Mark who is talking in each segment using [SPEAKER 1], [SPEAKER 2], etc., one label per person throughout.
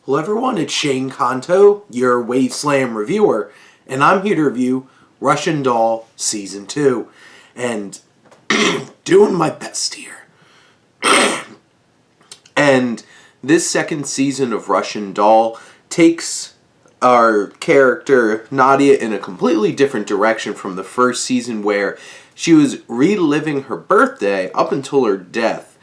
[SPEAKER 1] Hello everyone, it's Shane Kanto, your Wasteland reviewer, and I'm here to review Russian Doll Season 2, and doing my best here. And this second season of Russian Doll takes our character, Nadia, in a completely different direction from the first season where she was reliving her birthday up until her death.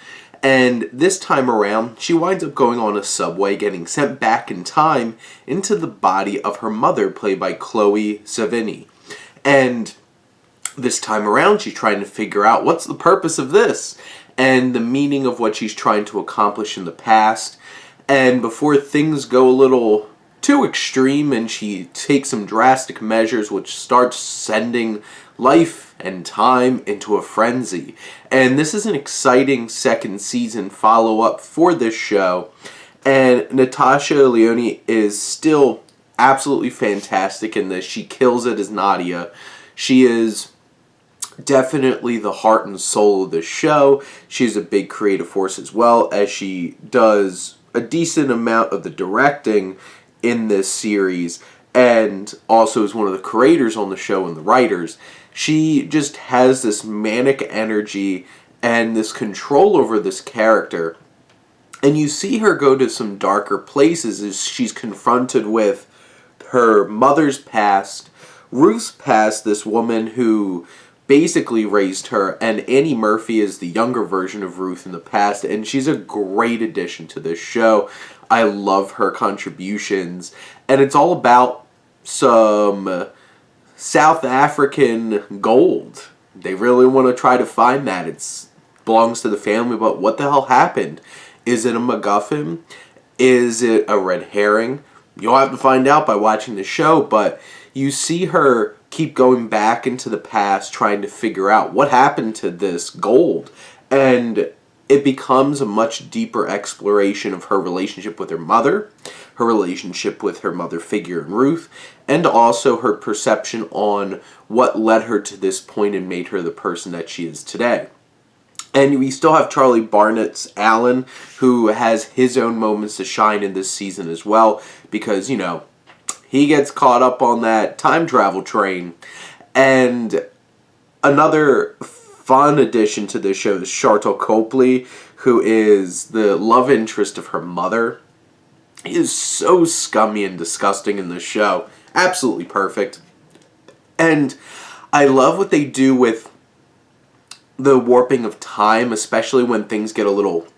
[SPEAKER 1] And this time around, she winds up going on a subway, getting sent back in time into the body of her mother, played by Sevigny. And this time around, she's trying to figure out what's the purpose of this and the meaning of what she's trying to accomplish in the past. And before things go a little too extreme and she takes some drastic measures which starts sending life and time into a frenzy. And this is an exciting second season follow-up for this show. And Natasha Lyonne is still absolutely fantastic in this. She kills it as Nadia. She is definitely the heart and soul of the show. She's a big creative force as well, as she does a decent amount of the directing in this series, and also is one of the creators on the show and the writers. She just has this manic energy and this control over this character. And you see her go to some darker places as she's confronted with her mother's past, Ruth's past, this woman who basically raised her, and Annie Murphy is the younger version of Ruth in the past, and she's a great addition to this show. I love her contributions, and it's all about some South African gold. They really want to try to find that. It belongs to the family, but what the hell happened? Is it a MacGuffin? Is it a red herring? You'll have to find out by watching the show, but you see her keep going back into the past trying to figure out what happened to this gold, and it becomes a much deeper exploration of her relationship with her mother, her relationship with her mother figure in Ruth, and also her perception on what led her to this point and made her the person that she is today. And we still have Charlie Barnett's Alan, who has his own moments to shine in this season as well, because, you know, he gets caught up on that time travel train. And another fun addition to this show is Sharlto Copley, who is the love interest of her mother. He is so scummy and disgusting in this show. Absolutely perfect. And I love what they do with the warping of time, especially when things get a little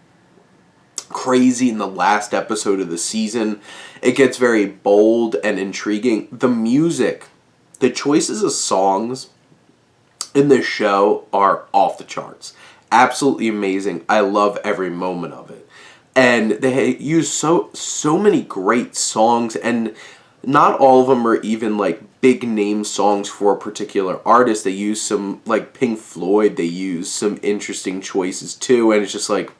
[SPEAKER 1] crazy in the last episode of the season. It gets very bold and intriguing. The music, the choices of songs in this show are off the charts. Absolutely amazing. I love every moment of it. And they use so many great songs, and not all of them are even like big name songs for a particular artist. They use some, like Pink Floyd, they use some interesting choices too, and it's just like,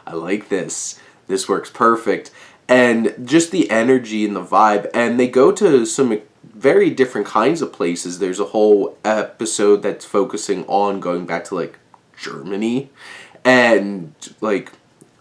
[SPEAKER 1] I like this. This works perfect. And just the energy and the vibe. And they go to some very different kinds of places. There's a whole episode that's focusing on going back to like Germany and like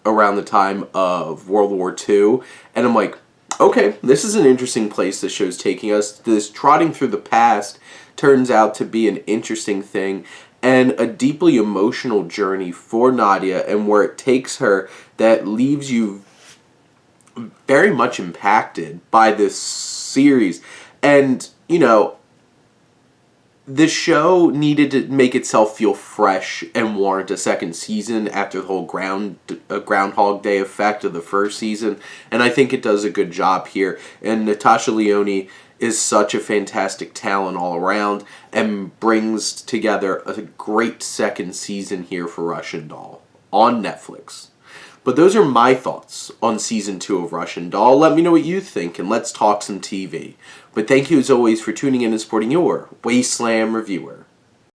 [SPEAKER 1] around the time of World War II. And I'm like, okay, this is an interesting place the show's taking us. This trotting through the past turns out to be an interesting thing, and a deeply emotional journey for Nadia, and where it takes her that leaves you very much impacted by this series. And, you know, the show needed to make itself feel fresh and warrant a second season after the whole Groundhog Day effect of the first season, and I think it does a good job here. And Natasha Lyonne is such a fantastic talent all around and brings together a great second season here for Russian Doll on Netflix. But those are my thoughts on Season 2 of Russian Doll. Let me know what you think, and let's talk some TV. But thank you as always for tuning in and supporting your Wasteland reviewer.